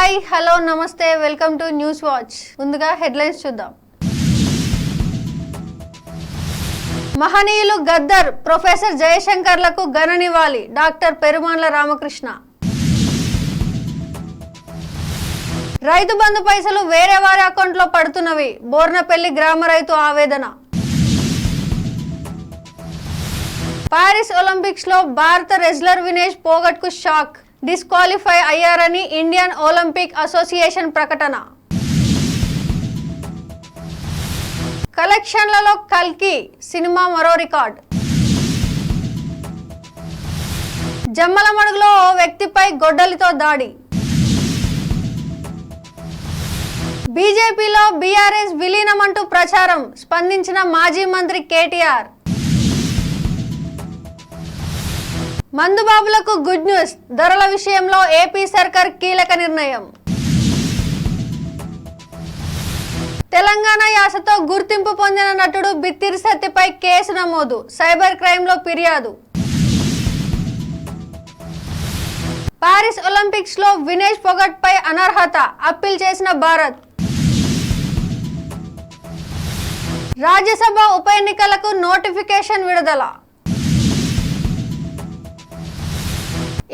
Hi hello నమస్తే welcome to news watch. ముందుగా headlines చూద్దాం. మహనీయులు గద్దర్ ప్రొఫెసర్ జయశంకర్లకు ఘన నివాళి డాక్టర్ పెరుమాళ్ల రామకృష్ణ. రైతు బంధు పైసలు వేరే వారి అకౌంట్లో పడుతున్నవి, బోర్నపల్లి గ్రామ రైతు ఆవేదన. పారిస్ ఒలింపిక్స్ లో భారత రెజ్లర్ వినేష్ పోగట్కు షాక్, డిస్క్వాలిఫై అయ్యారని ఇండియన్ ఒలింపిక్ అసోసియేషన్ ప్రకటన. కలెక్షన్లలో కల్కి సినిమా మరో రికార్డ్. జమ్మలమడుగులో ఓ వ్యక్తిపై గొడ్డలితో దాడి. బీజేపీలో బీఆర్ఎస్ విలీనమంటూ ప్రచారం, స్పందించిన మాజీ మంత్రి కేటీఆర్. మందుబాబులకు గుడ్ న్యూస్, ధరల విషయంలో ఏపీ సర్కార్ కీలక నిర్ణయం. తెలంగాణ యాసతో గుర్తింపు పొందిన నటుడు బిత్తిరి సత్యపై కేసు నమోదు, సైబర్ క్రైమ్లో ఫిర్యాదు. పారిస్ ఒలింపిక్స్ లో వినేష్ పోగట్ పై అనర్హత, అప్పీల్ చేసిన భారత్. రాజ్యసభ ఉప ఎన్నికలకు నోటిఫికేషన్ విడుదల.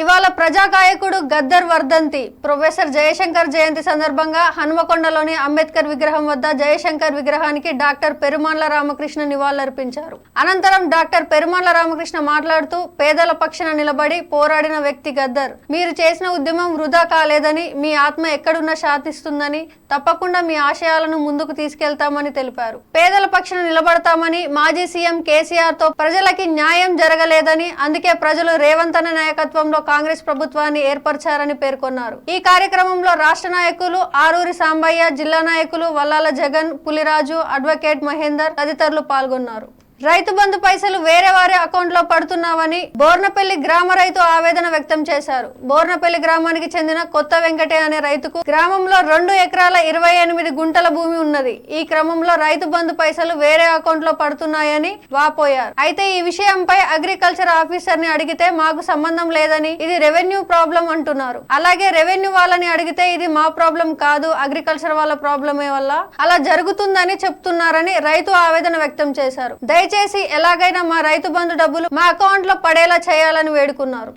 ఇవాళ ప్రజాగాయకుడు గద్దర్ వర్ధంతి. ప్రొఫెసర్ జయశంకర్ జయంతి సందర్భంగా హన్మకొండలోని అంబేద్కర్ విగ్రహం వద్ద జయశంకర్ విగ్రహానికి డాక్టర్ పెరుమాళ్ల రామకృష్ణ నివాళులర్పించారు. అనంతరం డాక్టర్ పెరుమాళ్ల రామకృష్ణ మాట్లాడుతూ, పేదల పక్షాన నిలబడి పోరాడిన వ్యక్తి గద్దర్. మీరు చేసిన ఉద్యమం వృధా కాలేదని, మీ ఆత్మ ఎక్కడున్నా శాంతిస్తుందని, తప్పకుండా మీ ఆశయాలను ముందుకు తీసుకెళ్తామని తెలిపారు. పేదల పక్షాన నిలబడతామని, మాజీ సీఎం కేసీఆర్ తో ప్రజలకి న్యాయం జరగలేదని, అందుకే ప్రజలు రేవంత్ అన్న నాయకత్వంలో కాంగ్రెస్ ప్రభుత్వాన్ని ఏర్పరిచారని పేర్కొన్నారు. ఈ కార్యక్రమంలో రాష్ట్ర నాయకులు ఆరూరి సాంబయ్య, జిల్లా నాయకులు వల్లాల జగన్, పులిరాజు, అడ్వకేట్ మహేందర్ తదితరులు పాల్గొన్నారు. రైతు బంధు పైసలు వేరే వారి అకౌంట్ లో పడుతున్నావని బోర్నపల్లి గ్రామ రైతు ఆవేదన వ్యక్తం చేశారు. బోర్నపల్లి గ్రామానికి చెందిన కొత్త వెంకటే అనే రైతుకు గ్రామంలో 2 ఎకరాల 28 గుంటల భూమి ఉన్నది. ఈ క్రమంలో రైతు బంధు పైసలు వేరే అకౌంట్ లో పడుతున్నాయని వాపోయారు. అయితే ఈ విషయంపై అగ్రికల్చర్ ఆఫీసర్ ని అడిగితే మాకు సంబంధం లేదని, ఇది రెవెన్యూ ప్రాబ్లం అంటున్నారు. అలాగే రెవెన్యూ వాళ్ళని అడిగితే ఇది మా ప్రాబ్లం కాదు, అగ్రికల్చర్ వాళ్ళ ప్రాబ్లమే వల్ల అలా జరుగుతుందని చెప్తున్నారని రైతు ఆవేదన వ్యక్తం చేశారు. దయచేసి ఎలాగైనా మా రైతు బంధు డబ్బులు మా అకౌంట్ లో పడేలా చేయాలని వేడుకున్నారు.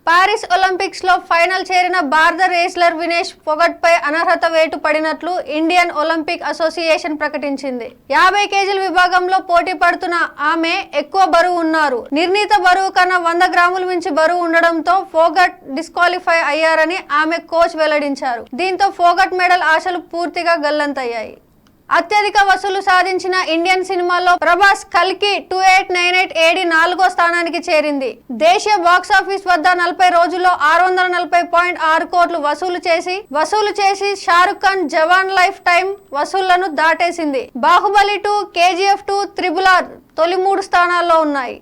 పారిస్ ఒలింపిక్స్ లో ఫైనల్ చేరిన భారత రెజ్లర్ వినేష్ పోగట్ పై అనర్హత వేటు పడినట్లు ఇండియన్ ఒలింపిక్ అసోసియేషన్ ప్రకటించింది. 50 కేజీల విభాగంలో పోటీ పడుతున్న ఆమె ఎక్కువ బరువు ఉన్నారు. నిర్ణీత బరువు కన్నా 100 గ్రాములు మించి బరువు ఉండడంతో పోగట్ డిస్క్వాలిఫై అయ్యారని ఆమె కోచ్ వెల్లడించారు. దీంతో పోగట్ మెడల్ ఆశలు పూర్తిగా గల్లంతయ్యాయి. అత్యధిక వసూలు సాధించిన ఇండియన్ సినిమాలో ప్రభాస్ కల్కి 2898 ఏడి 4వ స్థానానికి చేరింది. దేశీయ బాక్సాఫీస్ వద్ద 40 రోజుల్లో 640.6 కోట్లు వసూలు చేసి షారుఖ్ ఖాన్ జవాన్ life time వసూళ్లను దాటేసింది. Baahubali 2, KGF 2, RRR తొలి 3 స్థానాల్లో ఉన్నాయి.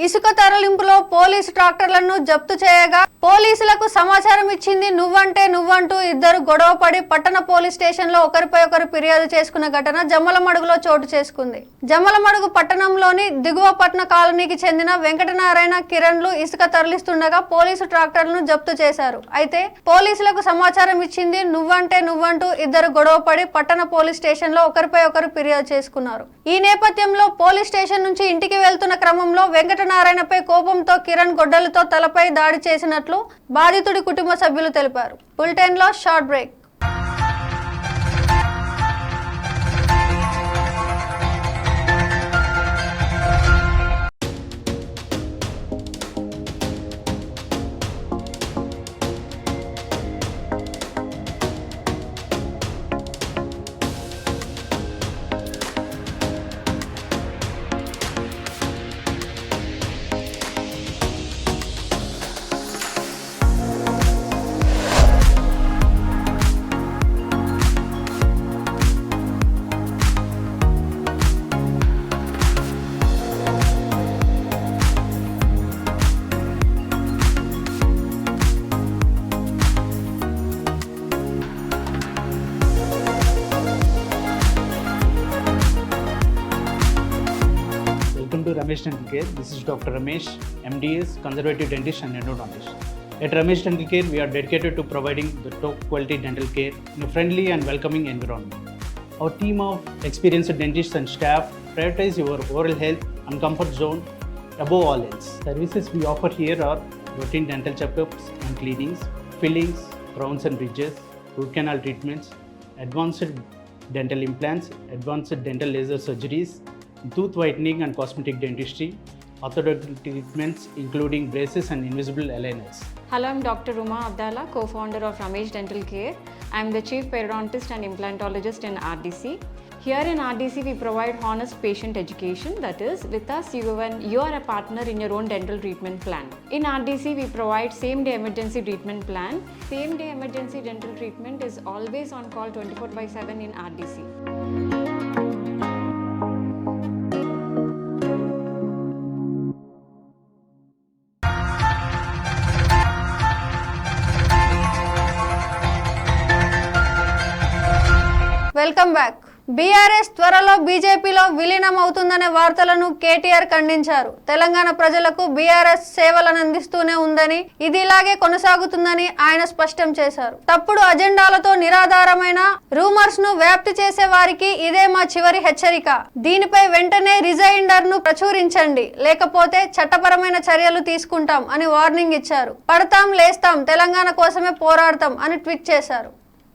ఇసుక తరలింపులో పోలీసు ట్రాక్టర్లను జప్తు చేయగా పోలీసులకు సమాచారం ఇచ్చింది నువ్వంటూ ఇద్దరు గొడవపడి పట్టణ పోలీస్ స్టేషన్ లో ఒకరిపై ఒకరు ఫిర్యాదు చేసుకున్న ఘటన జమ్మలమడుగులో చోటు చేసుకుంది. జమ్మలమడుగు పట్టణంలోని దిగువ పట్టణ కాలనీకి చెందిన వెంకటనారాయణ, కిరణ్లు ఇసుక తరలిస్తుండగా పోలీసు ట్రాక్టర్లను జప్తు చేశారు. అయితే పోలీసులకు సమాచారం ఇచ్చింది నువ్వంటూ ఇద్దరు గొడవపడి పట్టణ పోలీస్ స్టేషన్ లో ఒకరిపై ఒకరు ఫిర్యాదు చేసుకున్నారు. ఈ నేపథ్యంలో పోలీస్ స్టేషన్ నుంచి ఇంటికి వెళ్తున్న క్రమంలో వెంకటనారాయణపై కోపంతో కిరణ్ గొడ్డలతో తలపై దాడి చేసినట్లు బాధితుడి కుటుంబ సభ్యులు తెలిపారు. బులెటిన్ లో short break. Welcome to Ramesh Dental Care. This is Dr. Ramesh, MDS, Conservative Dentist and Endodontist. At Ramesh Dental Care, we are dedicated to providing the top quality dental care in a friendly and welcoming environment. Our team of experienced dentists and staff prioritize your oral health and comfort zone above all else. Services we offer here are routine dental checkups and cleanings, fillings, crowns and bridges, root canal treatments, advanced dental implants, advanced dental laser surgeries, tooth whitening and cosmetic dentistry, orthodontic treatments including braces and invisible aligners. Hello, I'm Dr. Ruma Abdallah, co-founder of Ramesh Dental Care. I'm the chief periodontist and implantologist in RDC. Here in RDC, we provide honest patient education. That is, with us, you are a partner in your own dental treatment plan. In RDC, we provide same-day emergency treatment plan. Same-day emergency dental treatment is always on call 24/7 in RDC. Welcome back. BRS త్వరలో బీజేపీలో విలీనం అవుతుందనే వార్తలను కేటీఆర్ ఖండించారు. తెలంగాణ ప్రజలకు BRS సేవలను అందిస్తూనే ఉందని, ఇది ఇలాగే కొనసాగుతుందని ఆయన స్పష్టం చేశారు. తప్పుడు అజెండాలతో నిరాధారమైన రూమర్స్ ను వ్యాప్తి చేసే వారికి ఇదే మా చివరి హెచ్చరిక. దీనిపై వెంటనే రిజైండర్ ను ప్రచురించండి, లేకపోతే చట్టపరమైన చర్యలు తీసుకుంటాం అని వార్నింగ్ ఇచ్చారు. పడతాం లేస్తాం, తెలంగాణ కోసమే పోరాడతాం అని ట్వీట్ చేశారు.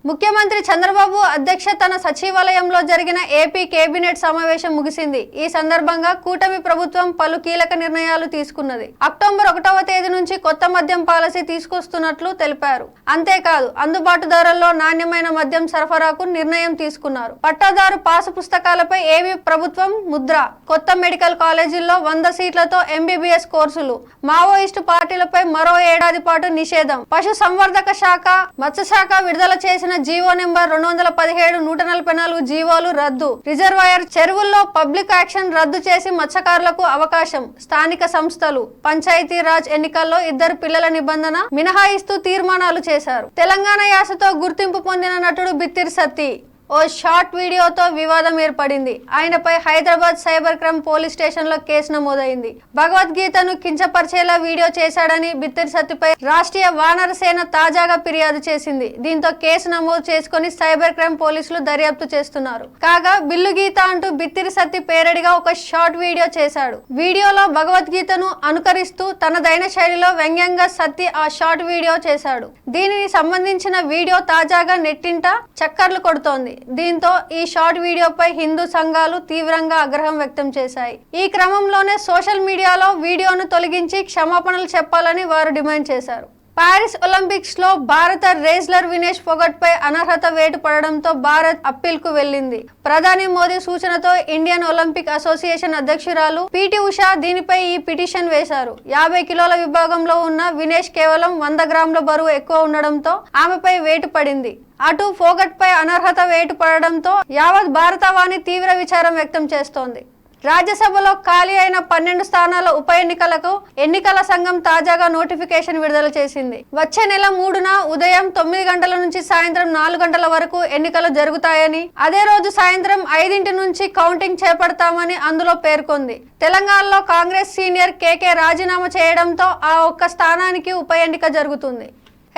ముఖ్యమంత్రి చంద్రబాబు అధ్యక్షతన సచివాలయంలో జరిగిన ఏపీ కేబినెట్ సమావేశం ముగిసింది. ఈ సందర్భంగా కూటమి ప్రభుత్వం పలు కీలక నిర్ణయాలు తీసుకున్నది. అక్టోబర్ 1వ తేదీ నుంచి కొత్త మద్యం పాలసీ తీసుకొస్తున్నట్లు తెలిపారు. అంతేకాదు, అందుబాటు ధరల్లో నాణ్యమైన మద్యం సరఫరాకు నిర్ణయం తీసుకున్నారు. పట్టాదారు పాసు పుస్తకాలపై ఏపీ ప్రభుత్వం ముద్ర. కొత్త మెడికల్ కాలేజీల్లో 100 సీట్లతో ఎంబీబీఎస్ కోర్సులు. మావోయిస్టు పార్టీలపై మరో ఏడాది పాటు నిషేధం. పశు సంవర్ధక శాఖ, మత్స్యశాఖ విడుదల చేసిన జీవో నెంబర్ 217 144 జీవోలు రద్దు. రిజర్వాయర్ చెరువుల్లో పబ్లిక్ యాక్షన్ రద్దు చేసి మత్స్యకారులకు అవకాశం. స్థానిక సంస్థలు, పంచాయతీ రాజ్ ఎన్నికల్లో 2 పిల్లల నిబంధన మినహాయిస్తూ తీర్మానాలు చేశారు. తెలంగాణ యాసతో గుర్తింపు పొందిన నటుడు బిత్తిరి సత్తి ఓ షార్ట్ వీడియోతో వివాదం ఏర్పడింది. ఆయనపై Hyderabad cyber crime police station లో కేసు నమోదైంది. భగవద్గీతను కించపరిచేలా వీడియో చేశాడని బిత్తిరి సత్తిపై రాష్ట్రీయ వానర సేన తాజాగా ఫిర్యాదు చేసింది. దీంతో కేసు నమోదు చేసుకుని సైబర్ క్రైమ్ పోలీసులు దర్యాప్తు చేస్తున్నారు. కాగా బిల్లు గీత అంటూ బిత్తిరి సత్తి పేరడిగా ఒక షార్ట్ వీడియో చేశాడు. వీడియోలో భగవద్గీతను అనుకరిస్తూ తనదైన శైలిలో వ్యంగ్యంగా సత్తి ఆ షార్ట్ వీడియో చేశాడు. దీనికి సంబంధించిన వీడియో తాజాగా నెట్టింట చక్కర్లు కొడుతోంది. దీంతో ఈ షార్ట్ వీడియోపై హిందూ సంఘాలు తీవ్రంగా ఆగ్రహం వ్యక్తం చేశాయి. ఈ క్రమంలోనే సోషల్ మీడియాలో వీడియోను తొలగించి క్షమాపణలు చెప్పాలని వారు డిమాండ్ చేశారు. పారిస్ ఒలింపిక్స్ లో భారత రేస్లర్ వినేష్ ఫోగట్ పై అనర్హత వేటు పడడంతో భారత్ అప్పీల్ కు వెళ్లింది. ప్రధాని మోదీ సూచనతో ఇండియన్ ఒలింపిక్ అసోసియేషన్ అధ్యక్షురాలు పీటీ ఉషా దీనిపై ఈ పిటిషన్ వేశారు. 50 కిలోల విభాగంలో ఉన్న వినేష్ కేవలం 100 గ్రాముల బరువు ఎక్కువ ఉండడంతో ఆమెపై వేటు పడింది. అటు ఫోగట్ పై అనర్హత వేటు పడడంతో యావత్ భారతవాణి తీవ్ర విచారం వ్యక్తం చేస్తోంది. రాజ్యసభలో ఖాళీ అయిన 12 స్థానాల ఉప ఎన్నికలకు ఎన్నికల సంఘం తాజాగా నోటిఫికేషన్ విడుదల చేసింది. వచ్చే నెల 3న ఉదయం 9 గంటల నుంచి సాయంత్రం 4 గంటల వరకు ఎన్నికలు జరుగుతాయని, అదే రోజు సాయంత్రం 5 నుంచి కౌంటింగ్ చేపడతామని అందులో పేర్కొంది. తెలంగాణలో కాంగ్రెస్ సీనియర్ కేకే రాజీనామా చేయడంతో ఆ ఒక్క స్థానానికి ఉప ఎన్నిక జరుగుతుంది.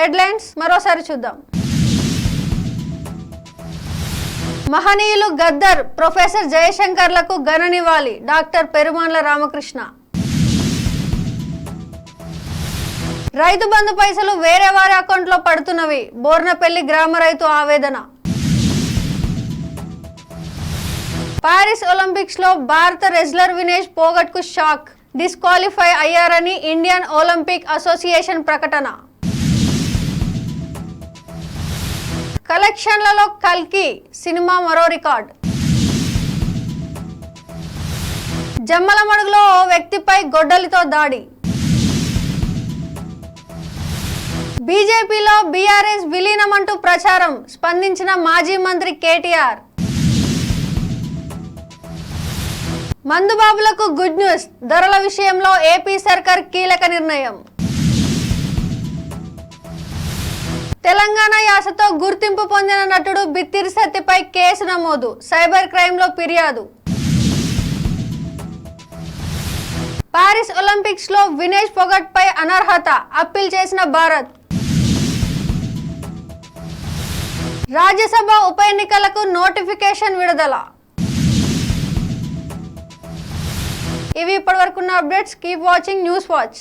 హెడ్లైన్స్ మరోసారి చూద్దాం. మహనీయులు గద్దర్ ప్రొఫెసర్ జయశంకర్లకు ఘన నివాళి డాక్టర్ పెరుమాన్ల రామకృష్ణ. రైతు బంధు పైసలు వేరే వారి అకౌంట్లో పడుతున్నవి, బోర్నపల్లి గ్రామ రైతు ఆవేదన. పారిస్ ఒలింపిక్స్ లో భారత రెజ్లర్ వినేష్ ఫోగట్ కు షాక్, డిస్క్వాలిఫై అయ్యారని ఇండియన్ ఒలింపిక్ అసోసియేషన్ ప్రకటన. కలెక్షన్లలో కల్కి సినిమా మరో రికార్డ్. జమ్మలమడుగులో ఓ వ్యక్తిపై గొడ్డలితో దాడి. బీజేపీలో బీఆర్ఎస్ విలీనమంటూ ప్రచారం, స్పందించిన మాజీ మంత్రి కేటీఆర్. మందుబాబులకు గుడ్ న్యూస్, ధరల విషయంలో ఏపీ సర్కార్ కీలక నిర్ణయం. తెలంగాణ యాసతో గుర్తింపు పొందిన నటుడు బిత్తిరి సత్తిపై కేసు నమోదు, సైబర్ క్రైమ్ లో ఫిర్యాదు. పారిస్ ఒలింపిక్స్ లో వినేష్ ఫోగట్ పై అనర్హత అప్పీల్ చేసిన భారత్. రాజ్యసభ ఉప ఎన్నికలకు నోటిఫికేషన్ విడుదల. ఇవి ఇప్పటివరకున్న updates. Keep watching news watch.